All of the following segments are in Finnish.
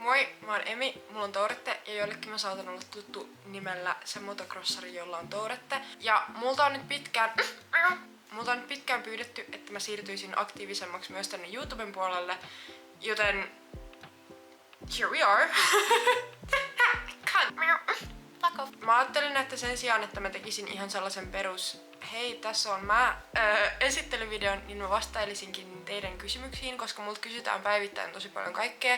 Moi, mä oon Emi, mulla on Tourette ja joillekin mä saatan olla tuttu nimellä se motocrossari, jolla on Tourette. Ja multa on nyt pitkään pyydetty, että mä siirtyisin aktiivisemmaksi myös tänne YouTuben puolelle, joten here we are. Mä ajattelin, että sen sijaan, että mä tekisin ihan sellaisen hei, tässä on mä esittelyvideon, niin mä vastailisinkin teidän kysymyksiin, koska multa kysytään päivittäin tosi paljon kaikkea.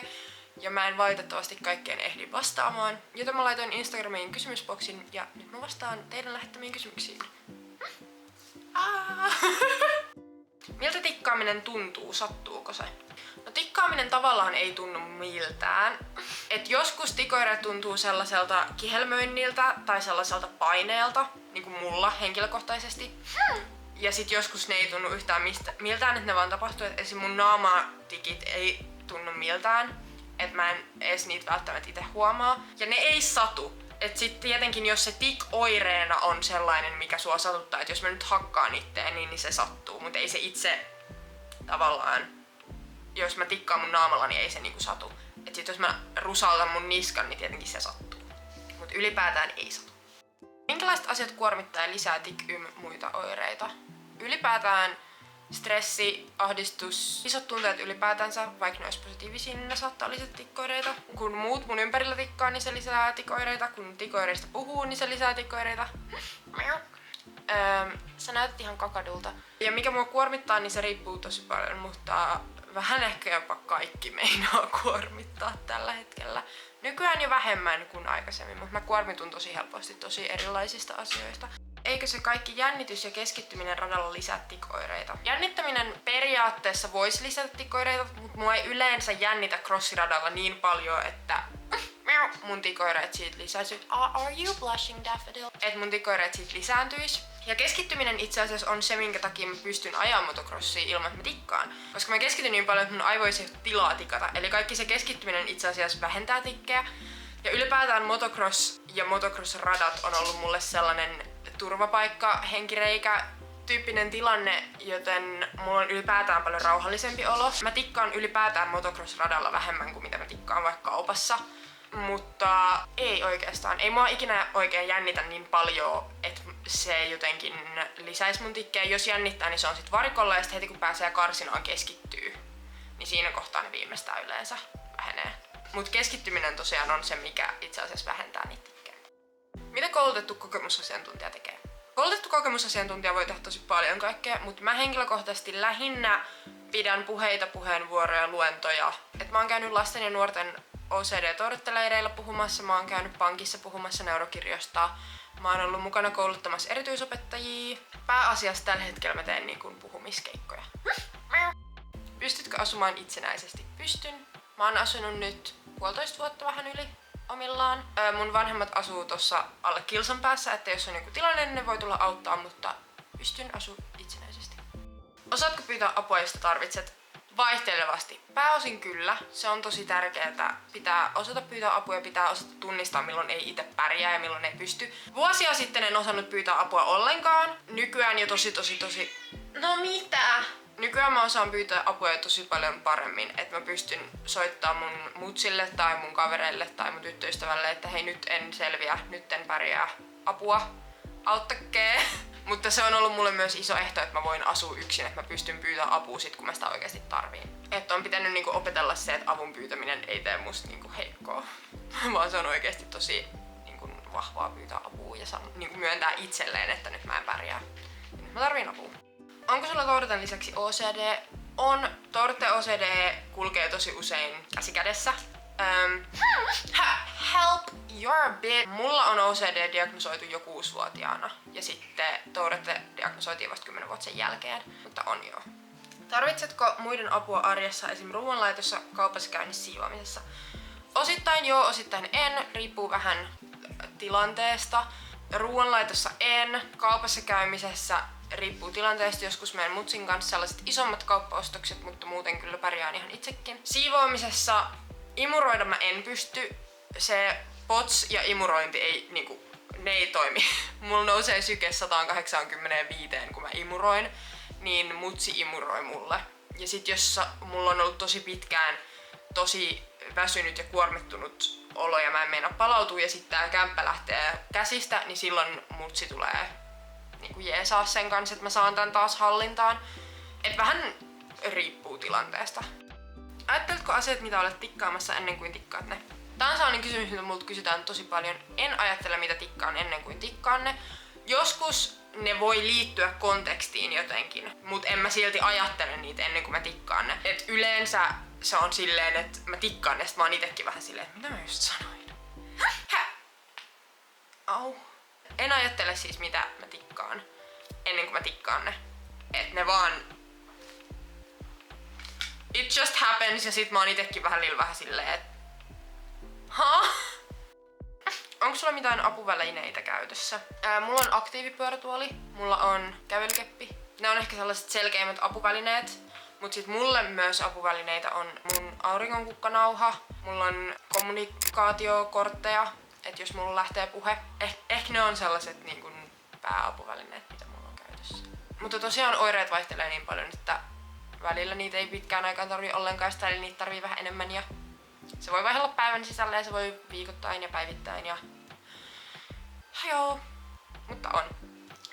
Ja mä en valitettavasti kaikkeen ehdi vastaamaan. Joten mä laitoin Instagramiin kysymysboksin ja nyt mä vastaan teidän lähettämiin kysymyksiin. Miltä tikkaaminen tuntuu? Sattuuko se? No tikkaaminen tavallaan ei tunnu miltään. Et joskus tikoireet tuntuu sellaiselta kihelmöinniltä tai sellaiselta paineelta, niin kuin mulla henkilökohtaisesti. Ja sit joskus ne ei tunnu yhtään miltään, että ne vaan tapahtuu. Et esim. Mun naamatikit ei tunnu miltään. Et mä en edes niitä välttämättä itse huomaa. Ja ne ei satu. Et sit tietenkin jos se tik-oireena on sellainen, mikä sua satuttaa, että jos mä nyt hakkaan itteen, niin se sattuu. Mut ei se itse tavallaan, jos mä tikkaan mun naamalla, niin ei se niinku satu. Et sit jos mä rusautan mun niskan, niin tietenkin se sattuu. Mut ylipäätään ei satu. Minkälaiset asiat kuormittaa ja lisää muita oireita? Ylipäätään stressi, ahdistus, isot tunteet ylipäätänsä, vaikka ne olisi positiivisia, niin ne saattaa lisätä tikkoireita. Kun muut mun ympärillä tikkaa, niin se lisää tikoireita. Kun tikoireista puhuu, niin se lisää tikoireita. Sä näytät ihan kakadulta. Ja mikä mua kuormittaa, niin se riippuu tosi paljon, mutta vähän ehkä jopa kaikki meinaa kuormittaa tällä hetkellä. Nykyään jo vähemmän kuin aikaisemmin, mutta mä kuormitun tosi helposti tosi erilaisista asioista. Eikö se kaikki jännitys ja keskittyminen radalla lisää tikoireita? Jännittäminen periaatteessa voisi lisätä tikoireita, mutta mua ei yleensä jännitä crossiradalla niin paljon, että mun tikoireet siitä lisäisi. Are you blushing, Daffodil? Et mun tikoireet siitä lisääntyis. Ja keskittyminen itse asiassa on se, minkä takia mä pystyn ajamaan motocrossia ilman, että mä tikkaan. Koska mä keskityn niin paljon, että mun aivoissa ei ole tilaa tikata. Eli kaikki se keskittyminen itse asiassa vähentää tikkejä. Ja ylipäätään motocross ja motocross-radat on ollut mulle sellainen turvapaikka, henkireikä, tyyppinen tilanne, joten mulla on ylipäätään paljon rauhallisempi olo. Mä tikkaan ylipäätään motocross-radalla vähemmän kuin mitä mä tikkaan vaikka kaupassa. Mutta ei oikeastaan. Ei mua ikinä oikein jännitä niin paljon, että se jotenkin lisäisi mun tikkejä. Jos jännittää, niin se on sit varikolla ja sit heti kun pääsee karsinaan keskittyy, niin siinä kohtaa ne viimeistään yleensä vähenee. Mut keskittyminen tosiaan on se, mikä itse asiassa vähentää niitä tikkejä. Mitä koulutettu kokemusasiantuntija tekee? Koulutettu kokemusasiantuntija voi tehdä tosi paljon kaikkea, mutta mä henkilökohtaisesti lähinnä pidän puheita, puheenvuoroja, luentoja. Et mä oon käynyt lasten ja nuorten OCD-Tourette-leireillä puhumassa, mä oon käynyt pankissa puhumassa neurokirjosta, mä oon ollut mukana kouluttamassa erityisopettajia. Pääasiassa tällä hetkellä mä teen niin kuin puhumiskeikkoja. Pystytkö asumaan itsenäisesti? Pystyn. Mä oon asunut nyt 1,5 vuotta vähän yli omillaan. Mun vanhemmat asuu tossa alle kilsan päässä, että jos on joku tilanne, niin ne voi tulla auttaa, mutta pystyn asumaan itsenäisesti. Osaatko pyytää apua, jos tarvitset? Vaihtelevasti. Pääosin kyllä. Se on tosi tärkeää. Pitää osata pyytää apua ja pitää osata tunnistaa, milloin ei itse pärjää ja milloin ei pysty. Vuosia sitten en osannut pyytää apua ollenkaan. Nykyään jo tosi... No mitä? Nykyään mä osaan pyytää apua jo tosi paljon paremmin. Että mä pystyn soittamaan mun mutsille tai mun kavereille tai mun tyttöystävälle, että hei, nyt en selviä, nyt en pärjää. Apua. Auttakee. Mutta se on ollut mulle myös iso ehto, että mä voin asua yksin, että mä pystyn pyytämään apua sit, kun mä sitä oikeasti tarviin. Että on pitänyt niinku opetella se, että avun pyytäminen ei tee musta niinku heikkoa, vaan se on oikeasti tosi niinku vahvaa pyytää apua ja niinku myöntää itselleen, että nyt mä en pärjää. Ja nyt mä tarviin apua. Onko sulla Toureten lisäksi OCD? On. Tourette OCD kulkee tosi usein käsi kädessä. Help, you're a bit. Mulla on OCD diagnosoitu jo 6-vuotiaana ja sitten Tourette diagnosoitiin vasta 10 vuotta sen jälkeen, mutta on joo. Tarvitsetko muiden apua arjessa, esim. Ruoanlaitossa, kaupassa käynnissä, siivoamisessa? Osittain joo, osittain en, riippuu vähän tilanteesta. Ruoanlaitossa en, kaupassa käymisessä riippuu tilanteesta, joskus menen mutsin kanssa sellaiset isommat kauppaostokset, mutta muuten kyllä pärjään ihan itsekin. Siivoamisessa imuroida mä en pysty. Se POTS ja imurointi ei niinku, ne ei toimi. Mulla nousee syke 185, kun mä imuroin, niin mutsi imuroi mulle. Ja sit jos mulla on ollut tosi pitkään tosi väsynyt ja kuormittunut olo ja mä en meinaa palautua ja sitten tää kämppä lähtee käsistä, niin silloin mutsi tulee niinku jeesaa sen kanssa, että mä saan tän taas hallintaan. Et vähän riippuu tilanteesta. Ajatteletko asiat, mitä olet tikkaamassa ennen kuin tikkaat ne? Tää on sellainen kysymys, mitä multa kysytään tosi paljon. En ajattele, mitä tikkaan ennen kuin tikkaan ne. Joskus ne voi liittyä kontekstiin jotenkin, mut en mä silti ajattele niitä ennen kuin mä tikkaan ne. Et yleensä se on silleen, että mä tikkaan ne, sit mä oon itekin vähän silleen, että mitä mä just sanoin? Au. En ajattele siis, mitä mä tikkaan ennen kuin mä tikkaan ne. Et ne vaan... It just happens ja sit mä oon itekin vähän silleen, että... Onko sulla mitään apuvälineitä käytössä? Mulla on aktiivipyörätuoli, mulla on kävelykeppi. Ne on ehkä sellaiset selkeimmät apuvälineet. Mut sit mulle myös apuvälineitä on mun auringonkukkanauha, mulla on kommunikaatiokortteja, että jos mulla lähtee puhe. Ehkä ne on sellaiset niin kun pääapuvälineet, mitä mulla on käytössä. Mutta tosiaan oireet vaihtelee niin paljon, että välillä niitä ei pitkään aikaan tarvii ollenkaan sitä, eli niitä tarvii vähän enemmän. Ja se voi vaihdella päivän sisällä ja se voi viikoittain ja päivittäin ja... Joo, mutta on.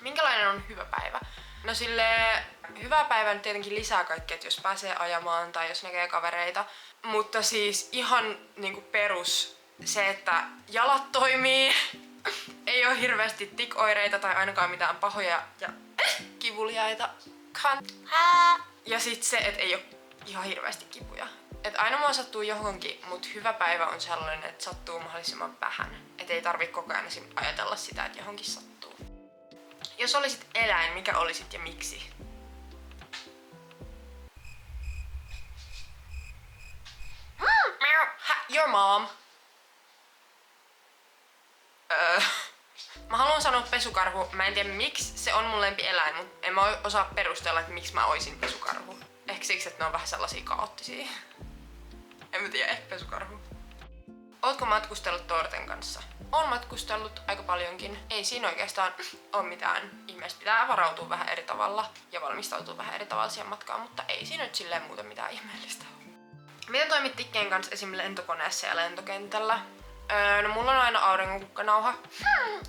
Minkälainen on hyvä päivä? No silleen, hyvä päivä nyt tietenkin lisää kaikkea, että jos pääsee ajamaan tai jos näkee kavereita. Mutta siis ihan niinku perus se, että jalat toimii, ei oo hirveästi tik-oireita tai ainakaan mitään pahoja ja kivuliaita. Ja sit se, että ei oo ihan hirveästi kipuja. Et aina mua sattuu johonkin, mut hyvä päivä on sellainen, että sattuu mahdollisimman vähän. Et ei tarvi koko ajan ajatella sitä, että johonkin sattuu. Jos olisit eläin, mikä olisit ja miksi? Your mom. Mä haluan sanoa pesukarhu. Mä en tiedä miksi se on mun lempieläin, mut en mä osaa perustella, että miksi mä oisin pesukarhu. Ehkä siksi, että ne on vähän sellaisia kaoottisia. En mä tiedä, ehkä pesukarhu. Ootko matkustellut Torten kanssa? Oon matkustellut aika paljonkin. Ei siinä oikeastaan ole mitään ihmeellistä. Pitää varautua vähän eri tavalla ja valmistautua vähän eri tavalla siihen matkaan, mutta ei siinä nyt silleen muuten mitään ihmeellistä ole. Miten toimit tikkeen kanssa esim. Lentokoneessa ja lentokentällä? No mulla on aina auringonkukkanauha.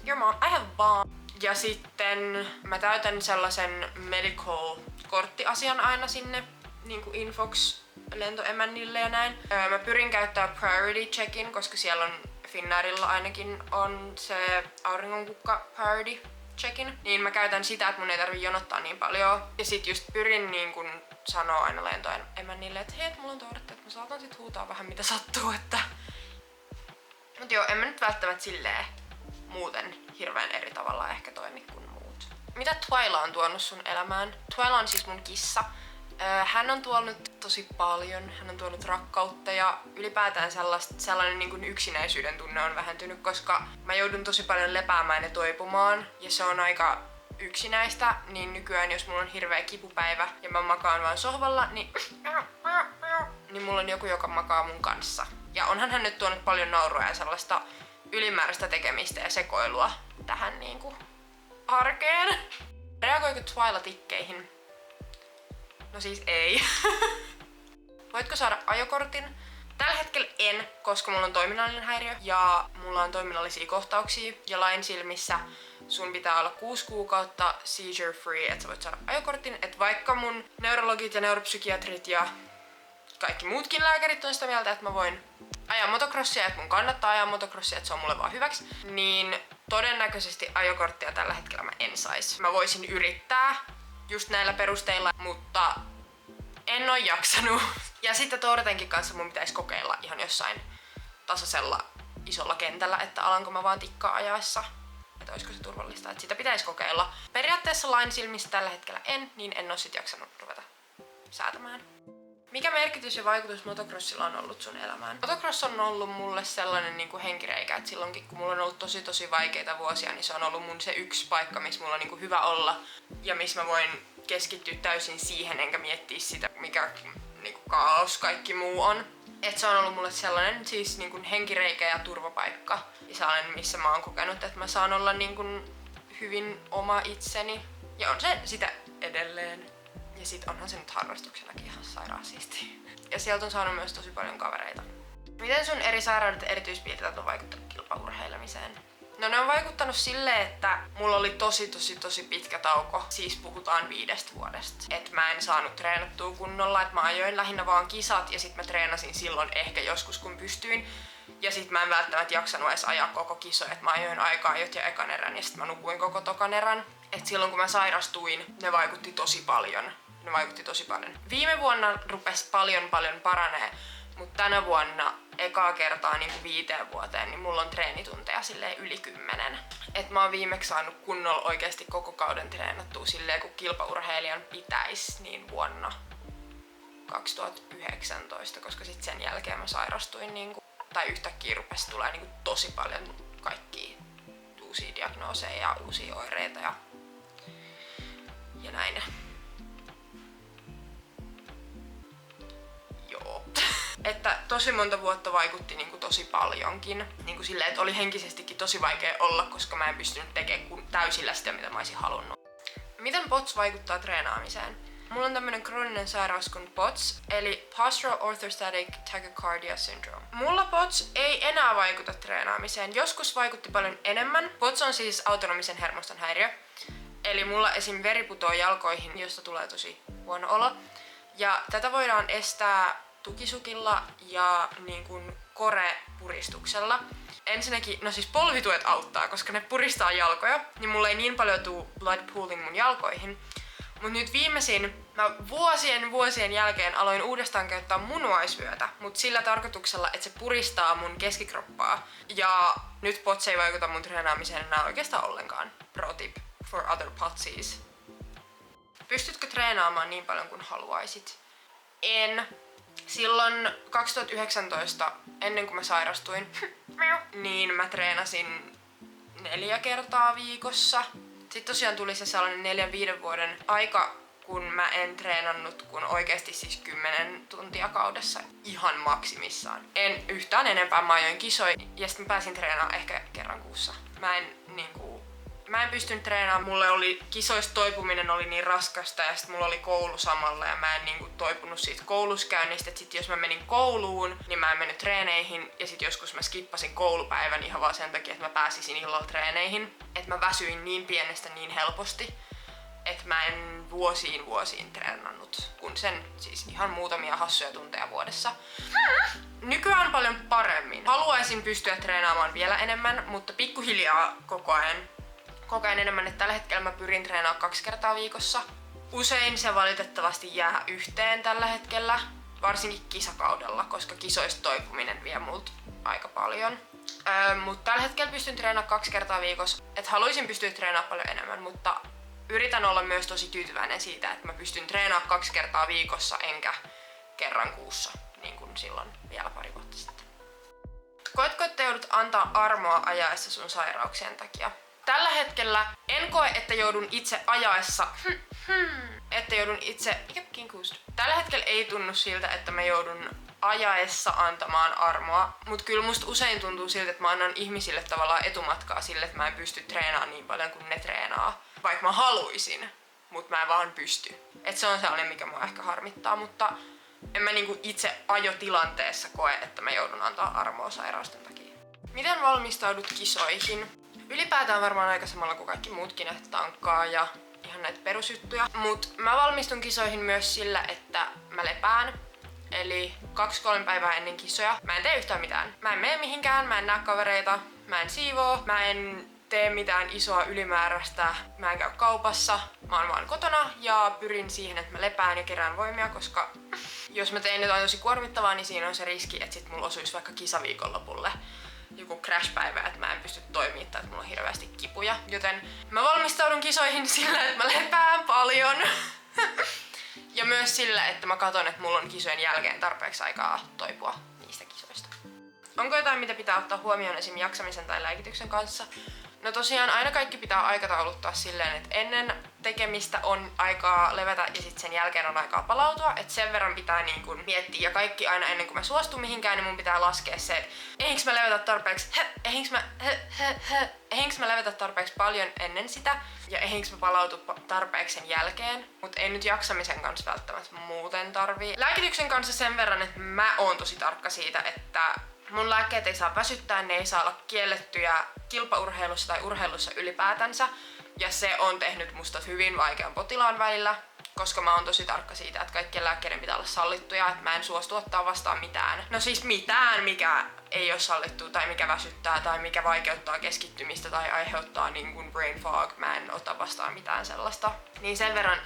Your mom, I have bomb. Ja sitten mä täytän sellaisen medical-korttiasian aina sinne, niinku infox lentoemännille ja näin. Mä pyrin käyttää priority checkin, koska siellä on Finnairilla ainakin on se auringonkukka priority checkin. Niin mä käytän sitä, että mun ei tarvi jonottaa niin paljon. Ja sit just pyrin niin kun sanoa aina lentoemännille, että hei, et mulla on toivottu, että mä saatan sit huutaa vähän mitä sattuu, että... Mut joo, en mä nyt välttämättä silleen muuten hirveän eri tavalla ehkä toimi kuin muut. Mitä Twyla on tuonut sun elämään? Twyla on siis mun kissa. Hän on tuonut tosi paljon, hän on tuonut rakkautta ja ylipäätään sellainen niin kuin yksinäisyyden tunne on vähentynyt, koska mä joudun tosi paljon lepäämään ja toipumaan ja se on aika yksinäistä, niin nykyään jos mulla on hirveä kipupäivä ja mä makaan vaan sohvalla, niin mulla on joku, joka makaa mun kanssa. Ja onhan hän nyt tuonut paljon naurua ja sellaista ylimääräistä tekemistä ja sekoilua tähän niinku arkeen. Reagoiko Twyla tikkeihin? No siis ei. Voitko saada ajokortin? Tällä hetkellä en, koska mulla on toiminnallinen häiriö ja mulla on toiminnallisia kohtauksia ja lain silmissä sun pitää olla 6 kuukautta seizure free, että sä voit saada ajokortin. Että vaikka mun neurologit ja neuropsykiatrit ja kaikki muutkin lääkärit on sitä mieltä, että mä voin ajaa motocrossia, että mun kannattaa ajaa motocrossia, että se on mulle vaan hyväksi, niin todennäköisesti ajokorttia tällä hetkellä mä en sais. Mä voisin yrittää just näillä perusteilla, mutta en oo jaksanut. Ja sitten Tortenkin kanssa mun pitäisi kokeilla ihan jossain tasaisella isolla kentällä, että alanko mä vaan tikkaa ajaessa. Että olisiko se turvallista, että sitä pitäisi kokeilla. Periaatteessa lain silmissä tällä hetkellä niin en oo sit jaksanut ruveta säätämään. Mikä merkitys ja vaikutus motocrossilla on ollut sun elämään? Motocross on ollut mulle sellainen niinku henkireikä, että silloinkin kun mulla on ollut tosi vaikeita vuosia, niin se on ollut mun se yksi paikka, missä mulla on niinku hyvä olla ja missä mä voin keskittyä täysin siihen enkä miettiä sitä, mikä niinku kaos kaikki muu on. Et se on ollut mulle sellainen siis niinku henkireikä ja turvapaikka ja sellainen, missä mä oon kokenut, että mä saan olla niinku hyvin oma itseni ja on se sitä edelleen. Ja sit onhan se nyt harrastuksenakin ihan sairaan siistiä. Ja sieltä on saanut myös tosi paljon kavereita. Miten sun eri sairaudet ja erityispiirteet on vaikuttanut kilpaurheilemiseen? No ne on vaikuttanut silleen, että mulla oli tosi pitkä tauko. Siis puhutaan 5 vuodesta. Et mä en saanut treenattua kunnolla, että mä ajoin lähinnä vaan kisat ja sit mä treenasin silloin ehkä joskus kun pystyin. Ja sit mä en välttämättä jaksanut edes ajaa koko kisoja, että mä ajoin aikaa ajot ja ekan erän ja sit mä nukuin koko tokan erän. Et silloin kun mä sairastuin, ne vaikutti tosi paljon. Viime vuonna rupesi paljon paranee, mutta tänä vuonna ekaa kertaa niin 5 vuoteen, niin mulla on treenitunteja silleen yli 10. Et mä oon viimeksi saanut kunnolla oikeesti koko kauden treenattua silleen, kun kilpaurheilijan pitäisi, niin vuonna 2019, koska sit sen jälkeen mä sairastuin niinku, tai yhtäkkiä rupesi tulee niinku tosi paljon kaikkia uusia diagnooseja ja uusia oireita ja näin. Joo. Että tosi monta vuotta vaikutti niinku tosi paljonkin. Niinku silleen, että oli henkisestikin tosi vaikea olla, koska mä en pystynyt tekemään täysillä sitä, mitä mä olisin halunnut. Miten POTS vaikuttaa treenaamiseen? Mulla on tämmönen krooninen sairaus kuin POTS, eli Postural Orthostatic Tachycardia Syndrome. Mulla POTS ei enää vaikuta treenaamiseen. Joskus vaikutti paljon enemmän. POTS on siis autonomisen hermoston häiriö. Eli mulla esim. Veri putoo jalkoihin, josta tulee tosi huono olo. Ja tätä voidaan estää tukisukilla ja niin kuin core-puristuksella. Ensinnäkin, no siis polvituet auttaa, koska ne puristaa jalkoja, niin mulla ei niin paljon tuu blood pooling mun jalkoihin. Mut nyt viimeisin, mä vuosien jälkeen aloin uudestaan käyttää munuaisvyötä, mut sillä tarkoituksella, että se puristaa mun keskikroppaa. Ja nyt POTS ei vaikuta mun treenaamiseen enää oikeastaan ollenkaan. Pro tip for other POTSies. Pystytkö treenaamaan niin paljon kuin haluaisit? En. Silloin 2019, ennen kuin mä sairastuin, niin mä treenasin 4 kertaa viikossa. Sitten tosiaan tuli se sellainen 4-5 vuoden aika, kun mä en treenannut kun oikeesti siis 10 tuntia kaudessa ihan maksimissaan. En yhtään enempää, mä ajoin kisoja ja sitten mä pääsin treenaamaan ehkä kerran kuussa. Mä en pystynyt treenaamaan, mulle oli kisoista toipuminen oli niin raskasta ja sitten mulla oli koulu samalla ja mä en toipunut siitä kouluskäynnistä, että sit jos mä menin kouluun, niin mä en mennyt treeneihin ja sit joskus mä skippasin koulupäivän ihan vaan sen takia, että mä pääsisin illalla treeneihin. Että mä väsyin niin pienestä niin helposti, että mä en vuosiin treenannut, kun sen siis ihan muutamia hassuja tunteja vuodessa. Nykyään paljon paremmin. Haluaisin pystyä treenaamaan vielä enemmän, mutta pikkuhiljaa koko ajan enemmän, että tällä hetkellä mä pyrin treenaamaan 2 kertaa viikossa. Usein se valitettavasti jää yhteen tällä hetkellä, varsinkin kisakaudella, koska kisoista toipuminen vie multa aika paljon. Mutta tällä hetkellä pystyn treenaamaan 2 kertaa viikossa. Et haluaisin pystyä treenaamaan paljon enemmän, mutta yritän olla myös tosi tyytyväinen siitä, että mä pystyn treenaamaan 2 kertaa viikossa enkä kerran kuussa, niin kuin silloin vielä pari vuotta sitten. Koetko, että joudut antaa armoa ajaessa sun sairauksien takia? Tällä hetkellä en koe, että joudun itse ajaessa, Tällä hetkellä ei tunnu siltä, että mä joudun ajaessa antamaan armoa, mutta kyllä musta usein tuntuu siltä, että mä annan ihmisille tavallaan etumatkaa sille, että mä en pysty treenaamaan niin paljon kuin ne treenaa. Vaikka mä haluisin, mutta mä en vaan pysty. Et se on sellainen, mikä mua ehkä harmittaa, mutta en mä itse ajotilanteessa koe, että mä joudun antaa armoa sairausten takia. Miten valmistaudut kisoihin? Ylipäätään varmaan aika samalla kuin kaikki muutkin, että tankkaa ja ihan näitä perusjuttuja. Mut mä valmistun kisoihin myös sillä, että mä lepään. Eli 2-3 päivää ennen kisoja. Mä en tee yhtään mitään. Mä en mene mihinkään, mä en näe kavereita, mä en siivoo, mä en tee mitään isoa ylimääräistä, mä en käy kaupassa. Mä oon vaan kotona ja pyrin siihen, että mä lepään ja kerään voimia, koska jos mä teen jotain tosi kuormittavaa, niin siinä on se riski, että sit mulla osuisi vaikka kisaviikonlopulle joku crash-päivä, että mä en pysty toimimaan tai että mulla on hirveästi kipuja. Joten mä valmistaudun kisoihin sillä, että mä lepään paljon. Ja myös sillä, että mä katon, että mulla on kisojen jälkeen tarpeeksi aikaa toipua niistä kisoista. Onko jotain, mitä pitää ottaa huomioon esim. Jaksamisen tai lääkityksen kanssa? No tosiaan aina kaikki pitää aikatauluttaa silleen, että ennen tekemistä, on aikaa levätä ja sitten sen jälkeen on aikaa palautua. Et sen verran pitää niin kun miettiä ja kaikki aina ennen kuin mä suostun mihinkään, niin mun pitää laskea se, että eihinkö mä levätä tarpeeksi, eihinkö mä levätä tarpeeksi paljon ennen sitä ja eihinkö mä palautu tarpeeksi sen jälkeen. Mut ei nyt jaksamisen kanssa välttämättä muuten tarvii. Lääkityksen kanssa sen verran, että mä oon tosi tarkka siitä, että mun lääkkeet ei saa väsyttää, ne ei saa olla kiellettyjä kilpaurheilussa tai urheilussa ylipäätänsä. Ja se on tehnyt musta hyvin vaikean potilaan välillä, koska mä oon tosi tarkka siitä, että kaikkien lääkkeiden pitää olla sallittuja, että mä en suostu ottaa vastaan mitään. No siis mitään, mikä ei ole sallittu tai mikä väsyttää tai mikä vaikeuttaa keskittymistä tai aiheuttaa niin kuin brain fog. Mä en ota vastaan mitään sellaista. Niin sen verran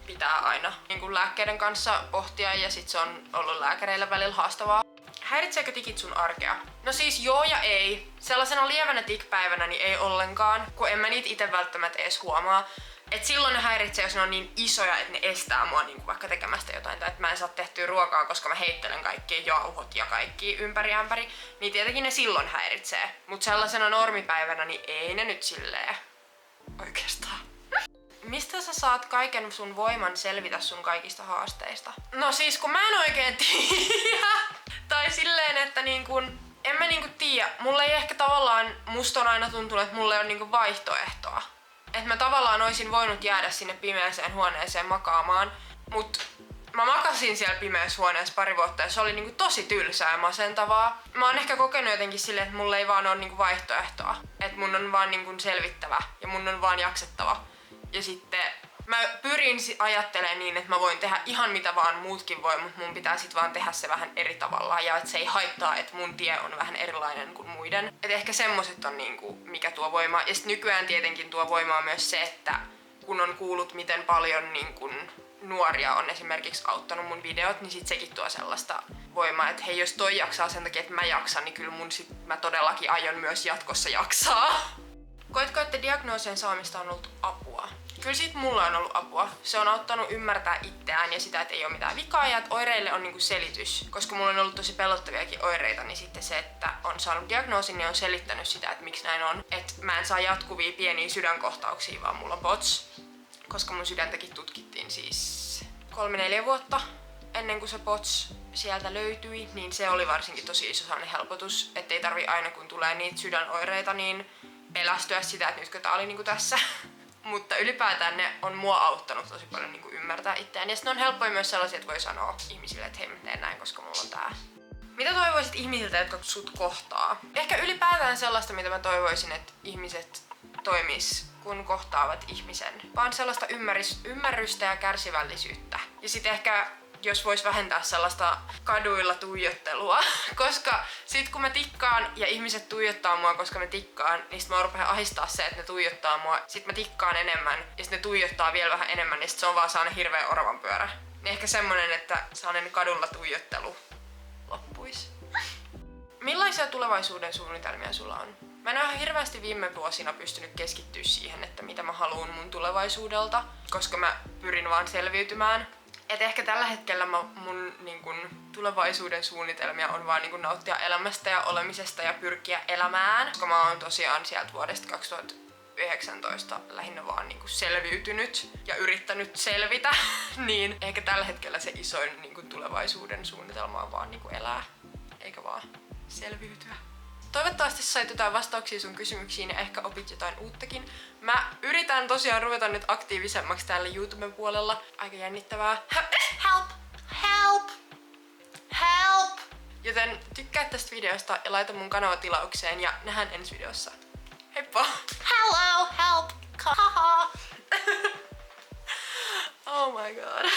pitää aina niin kuin lääkkeiden kanssa pohtia ja sit se on ollut lääkäreillä välillä haastavaa. Häiritseekö tikit sun arkea? No siis joo ja ei. Sellaisena lievänä tikpäivänä niin ei ollenkaan, kun en mä niitä ite välttämättä edes huomaa. Et silloin ne häiritsee, jos ne on niin isoja, että ne estää mua niin kuin vaikka tekemästä jotain. Tai että mä en saa tehtyä ruokaa, koska mä heittelen kaikki jauhot ja kaikki ympäri ämpäri. Niin tietenkin ne silloin häiritsee. Mut sellaisena normipäivänä niin ei ne nyt silleen oikeastaan. Mistä sä saat kaiken sun voiman selvitä sun kaikista haasteista? No siis kun mä en oikein tiedä. Tai silleen, että niin kun, en mä niinku tiedä. Mulle ei ehkä tavallaan, musta on aina tuntunut, että mulle on niinku vaihtoehtoa. Että mä tavallaan oisin voinut jäädä sinne pimeäseen huoneeseen makaamaan. Mut mä makasin siellä pimeässä huoneessa pari vuotta ja se oli niinku tosi tylsää ja masentavaa. Mä oon ehkä kokenut jotenkin silleen, että mulle ei vaan ole niinku vaihtoehtoa. Että mun on vaan niinku selvittävä ja mun on vaan jaksettava. Ja sitten mä pyrin ajattelemaan niin, että mä voin tehdä ihan mitä vaan muutkin voi, mutta mun pitää sit vaan tehdä se vähän eri tavalla ja että se ei haittaa, että mun tie on vähän erilainen kuin muiden. Et ehkä semmoset on niinku, mikä tuo voimaa. Ja sit nykyään tietenkin tuo voimaa myös se, että kun on kuullut miten paljon niinku nuoria on esimerkiksi auttanut mun videot, niin sit sekin tuo sellaista voimaa, että hei jos toi jaksaa sen takia, että mä jaksan, niin kyllä mä todellakin aion myös jatkossa jaksaa. Koetko, että diagnoosien saamista on ollut apua? Kyllä siitä mulla on ollut apua. Se on auttanut ymmärtää itseään ja sitä, että ei ole mitään vikaa ja että oireille on niinku selitys. Koska mulla on ollut tosi pelottaviakin oireita, niin sitten se, että on saanut diagnoosin, niin on selittänyt sitä, että miksi näin on. Että mä en saa jatkuvia pieniä sydänkohtauksia, vaan mulla on POTS. Koska mun sydäntäkin tutkittiin siis 3-4 vuotta ennen kuin se POTS sieltä löytyi, niin se oli varsinkin tosi iso sellainen helpotus, ettei tarvi aina kun tulee niitä sydänoireita, niin pelästyä sitä, että nytkö tää oli niinku tässä. Mutta ylipäätään ne on mua auttanut tosi paljon niinku ymmärtää itseään. Ja sitten on helppoja myös sellaisia, että voi sanoa ihmisille, että hei mä teen näin, koska mulla on tää. Mitä toivoisit ihmisiltä, jotka sut kohtaa? Ehkä ylipäätään sellaista, mitä mä toivoisin, että ihmiset toimis, kun kohtaavat ihmisen. Vaan sellaista ymmärrystä ja kärsivällisyyttä. Ja sit ehkä jos vois vähentää sellaista kaduilla tuijottelua, koska sit kun mä tikkaan ja ihmiset tuijottaa mua, koska mä tikkaan, niin sit mä rupean ahistaa se, että ne tuijottaa mua. Sit mä tikkaan enemmän ja sit ne tuijottaa vielä vähän enemmän, niin sit se on vaan sellainen hirveä oravanpyörä. Niin ehkä semmonen, että sellainen kadulla tuijottelu loppuis. Millaisia tulevaisuuden suunnitelmia sulla on? Mä en ole ihan hirveästi viime vuosina pystynyt keskittyä siihen, että mitä mä haluun mun tulevaisuudelta, koska mä pyrin vaan selviytymään. Et ehkä tällä hetkellä mun niin kun, tulevaisuuden suunnitelmia on vaan niin kun, nauttia elämästä ja olemisesta ja pyrkiä elämään. Koska mä oon tosiaan sieltä vuodesta 2019 lähinnä vaan niin kun, selviytynyt ja yrittänyt selvitä. Niin ehkä tällä hetkellä se isoin niin kun, tulevaisuuden suunnitelma on vaan niin kun, elää, eikä vaan selviytyä. Toivottavasti sait jotain vastauksia sun kysymyksiin ja ehkä opit jotain uuttakin. Mä yritän tosiaan ruveta nyt aktiivisemmaksi täällä YouTuben puolella. Aika jännittävää. Help! Help! Help! Joten tykkää tästä videosta ja laita mun kanava tilaukseen ja nähdään ensi videossa. Heippa! Hello! Help! Oh my god.